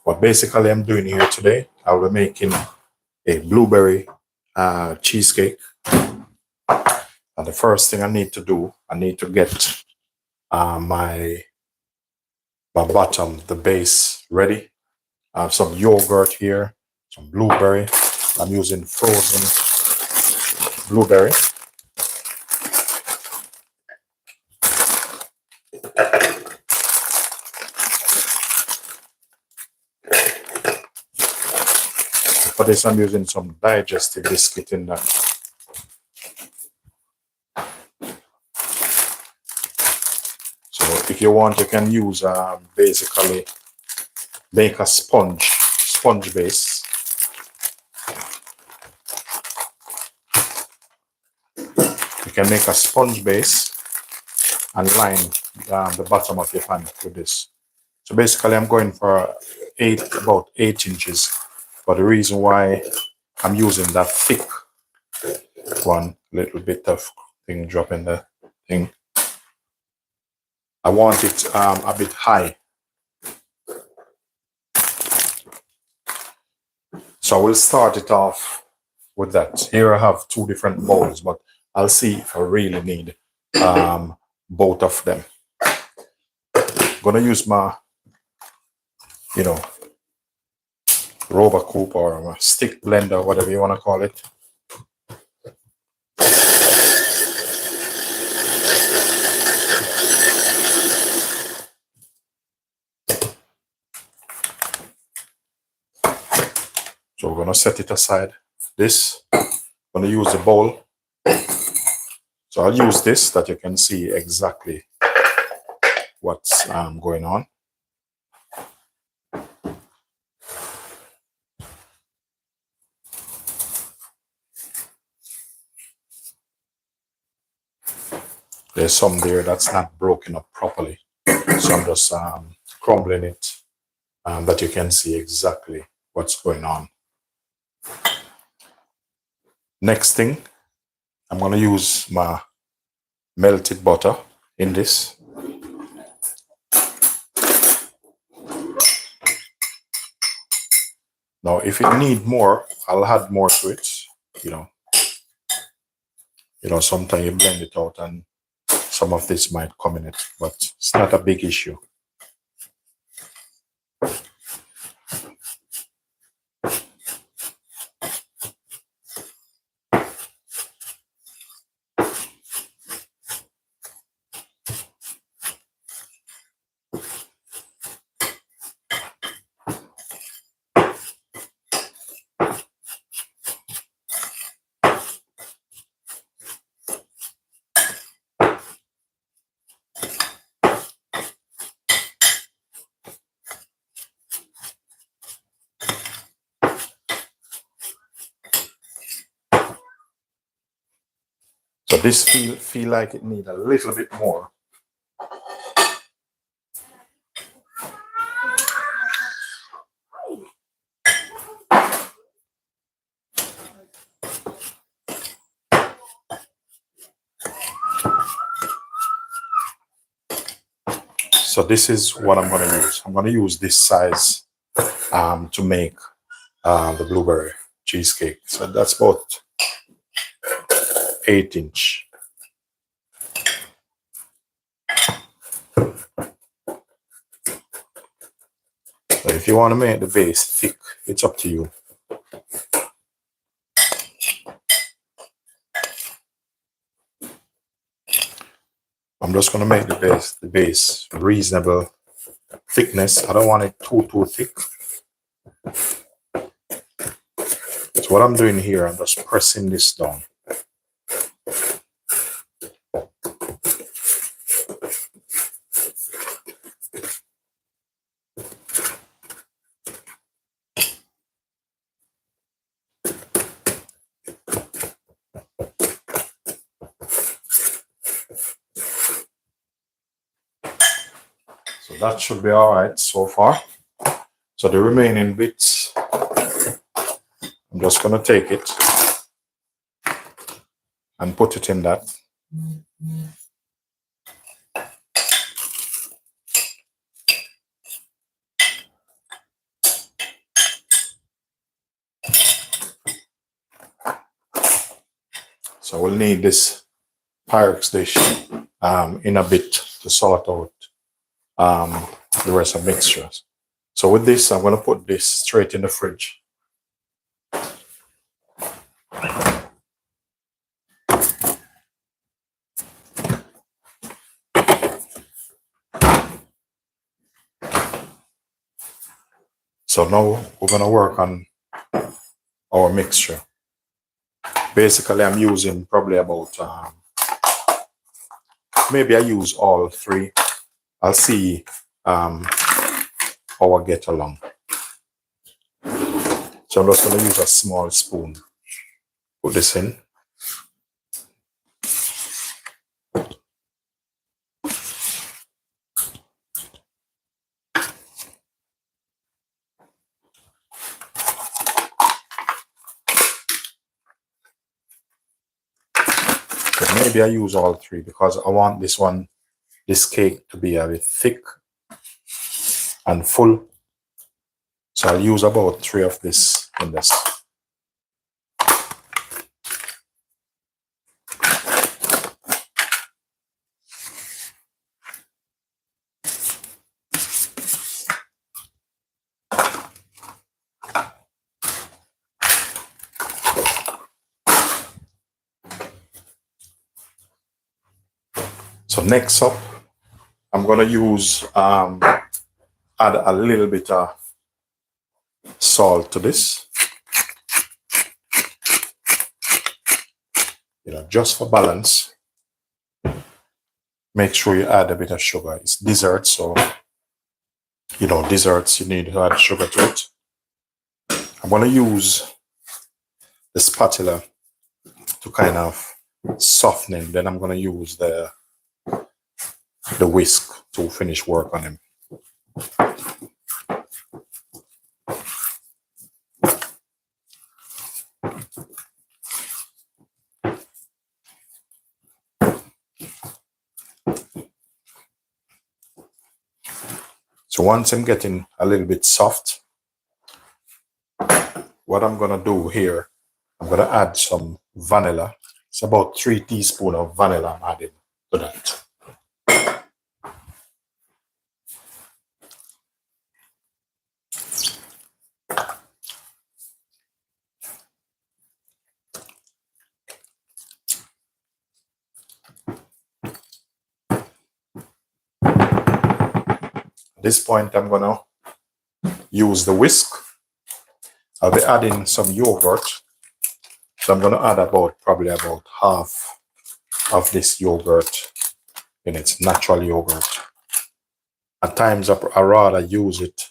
What basically I'm doing here today, I'll be making a blueberry cheesecake. And the first thing I need to do, I need to get my bottom, the base ready. I have some yogurt here, some blueberry. I'm using frozen blueberry. For this, I'm using some digestive biscuit in that. So if you want, you can use basically make a sponge base. You can make a sponge base and line the bottom of your pan with this. So basically, I'm going for about 8 inches. But the reason why I'm using that thick one, little bit of thing dropping the thing, I want it a bit high. So we'll start it off with that. Here I have 2 different bowls, but I'll see if I really need both of them. I'm gonna use my, rubber coupe or a stick blender, whatever you want to call it. So we're gonna set it aside. This, I'm gonna use the bowl. So I'll use this that you can see exactly what's going on. There's some there that's not broken up properly. So I'm just crumbling it that you can see exactly what's going on. Next thing, I'm going to use my melted butter in this. Now, if it needs more, I'll add more to it. Sometimes you blend it out and some of this might come in it, but it's not a big issue. So this feel like it needs a little bit more. So this is what I'm going to use. I'm going to use this size to make the blueberry cheesecake. So that's about 8 inch. So if you want to make the base thick, it's up to you. I'm just going to make the base reasonable thickness. I don't want it too thick. So what I'm doing here, I'm just pressing this down. So that should be all right so far. So the remaining bits, I'm just going to take it and put it in that. So we'll need this Pyrex dish in a bit to sort out the rest of mixtures. So with this, I'm going to put this straight in the fridge. So now we're going to work on our mixture. Basically, I'm using probably about, maybe I use all three. I'll see how I get along. So I'm just going to use a small spoon. Put this in. So maybe I use all three because I want this cake to be a bit thick and full. So I'll use about 3 of this in this. So next up, I'm going to use, add a little bit of salt to this. Just for balance. Make sure you add a bit of sugar. It's dessert, so, desserts, you need to add sugar to it. I'm going to use the spatula to kind of soften him. Then I'm going to use the whisk to finish work on him. So once I'm getting a little bit soft, what I'm going to do here, I'm going to add some vanilla. It's about 3 teaspoons of vanilla I'm adding to that. At this point, I'm going to use the whisk. I'll be adding some yogurt. So I'm going to add probably about half of this yogurt in its natural yogurt. At times, I rather use it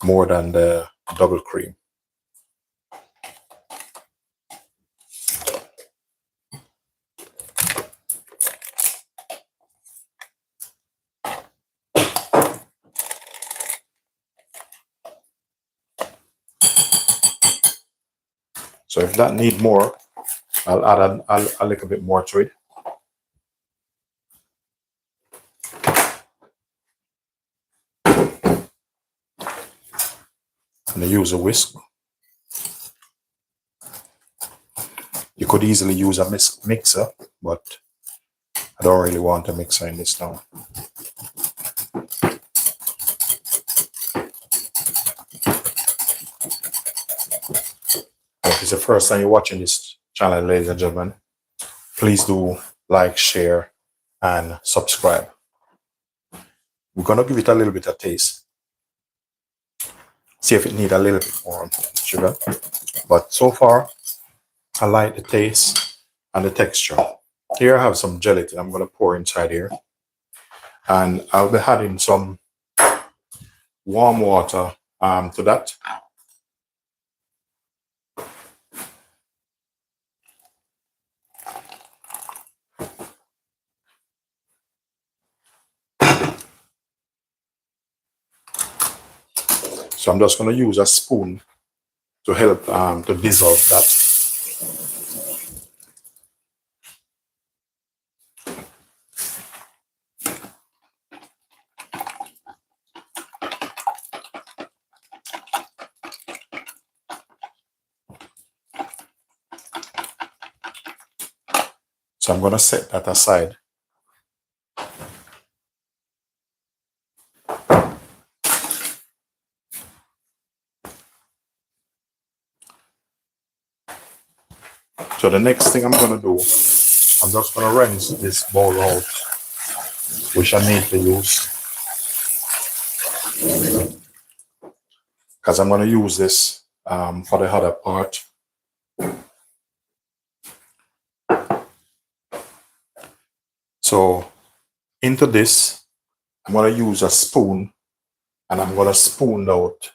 more than the double cream. So if that need more, I'll add a little bit more to it. And I use a whisk. You could easily use a mixer, but I don't really want a mixer in this now. If it's the first time you're watching this channel, ladies and gentlemen, please do like, share, and subscribe. We're going to give it a little bit of taste. See if it needs a little bit more sugar. But so far, I like the taste and the texture. Here I have some gelatin I'm going to pour inside here. And I'll be adding some warm water to that. So I'm just going to use a spoon to help to dissolve that. So I'm going to set that aside. So the next thing I'm going to do, I'm just going to rinse this bowl out, which I need to use, because I'm going to use this for the other part. So into this, I'm going to use a spoon, and I'm going to spoon out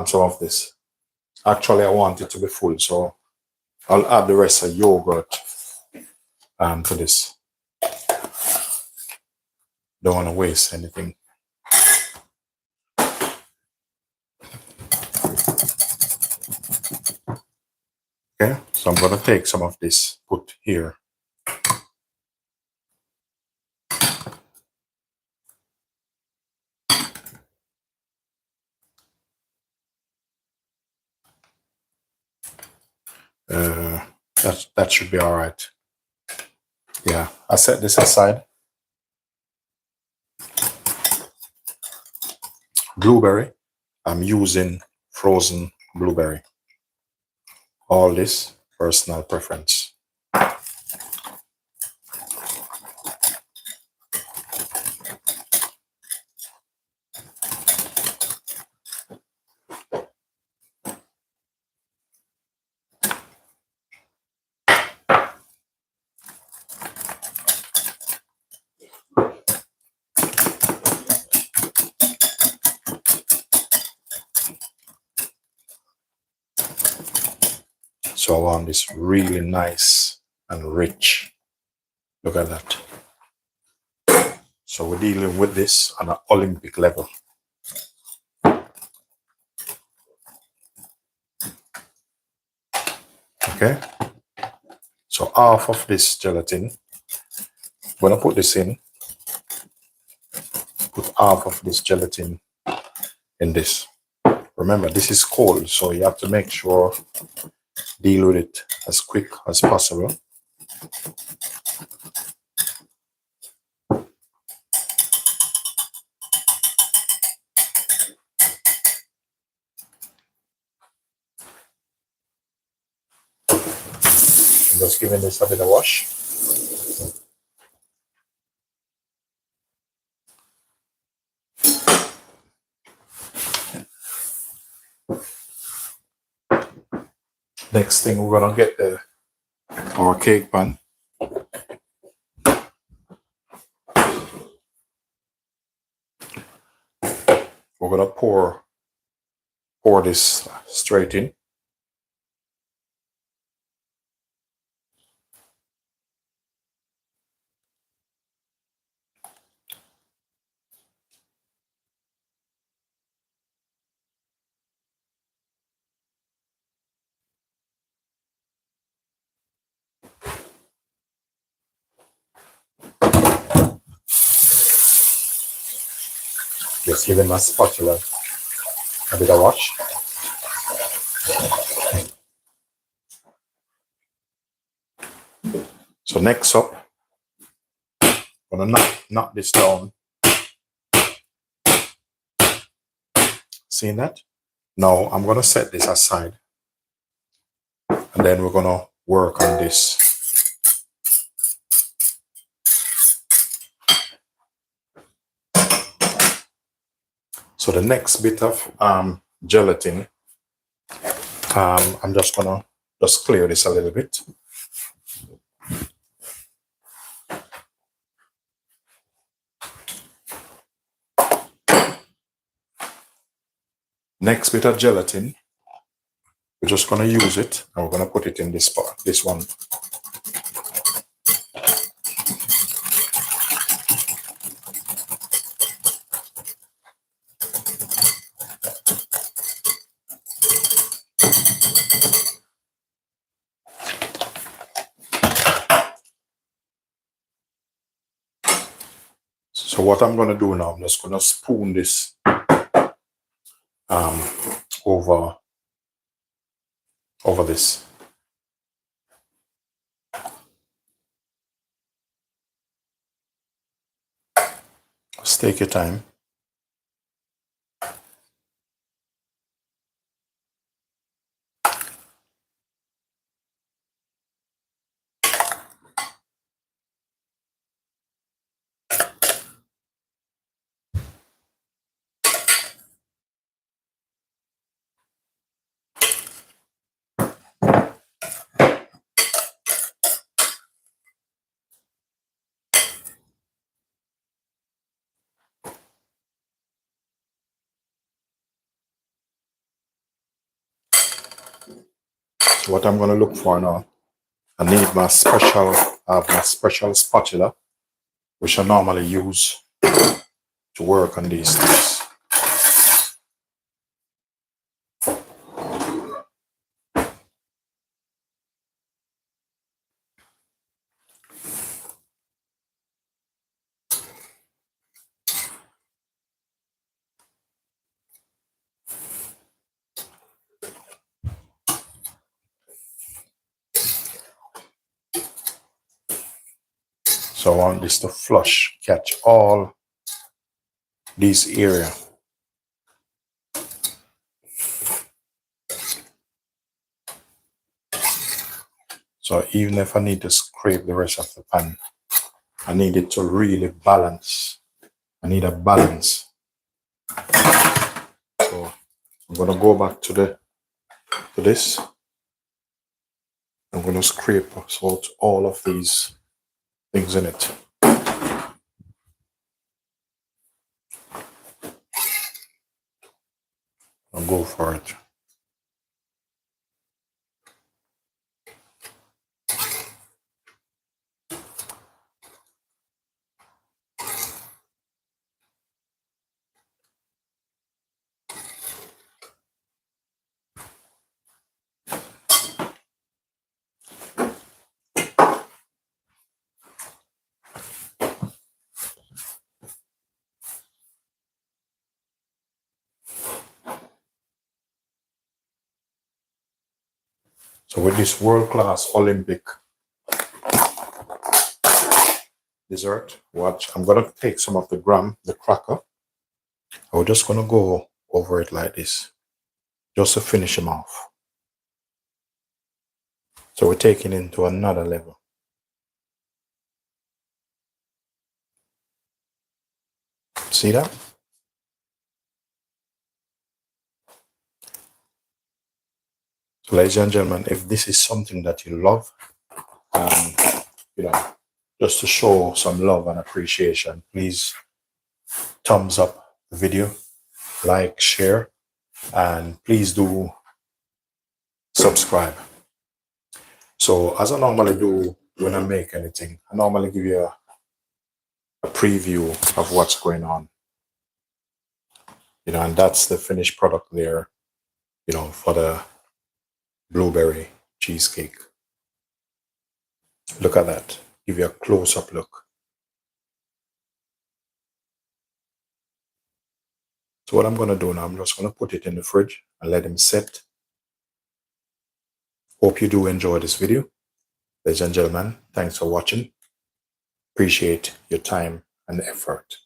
some of this. Actually, I want it to be full, so I'll add the rest of yogurt to this. Don't want to waste anything. Okay, so I'm going to take some of this, put here. That should be all right. Yeah, I set this aside. Blueberry, I'm using frozen blueberry. All this personal preference. So I want this really nice and rich. Look at that. So we're dealing with this on an Olympic level. Okay. So half of this gelatin, I'm gonna put this in. Put half of this gelatin in this. Remember, this is cold, so you have to make sure deal with it as quick as possible. I'm just giving this a bit of wash. Next thing, we're gonna get our cake pan. We're gonna pour this straight in. Just giving my spatula a bit of wash. So next up, I'm gonna knock this down. Seeing that? Now I'm gonna set this aside, and then we're gonna work on this. So the next bit of gelatin, I'm just gonna clear this a little bit. Next bit of gelatin, we're just gonna use it, and we're gonna put it in this part, this one. So what I'm gonna do now, I'm just gonna spoon this over this. Take your time. So what I'm going to look for now, I need my special spatula, which I normally use to work on these things. So I want this to flush, catch all these area. So even if I need to scrape the rest of the pan, I need it to really balance. I need a balance. So I'm gonna go back to this. I'm gonna scrape out all of these things in it. I'll go for it. So with this world-class Olympic dessert, what I'm gonna take some of the cracker. I'm just gonna go over it like this, just to finish them off. So we're taking it into another level. See that? So ladies and gentlemen, if this is something that you love, you know, just to show some love and appreciation, please thumbs up the video, like, share, and please do subscribe. So as I normally do when I make anything, I normally give you a preview of what's going on. And that's the finished product there, for the blueberry cheesecake. Look at that. Give you a close-up look. So what I'm going to do now, I'm just going to put it in the fridge and let them sit. Hope you do enjoy this video. Ladies and gentlemen, thanks for watching. Appreciate your time and effort.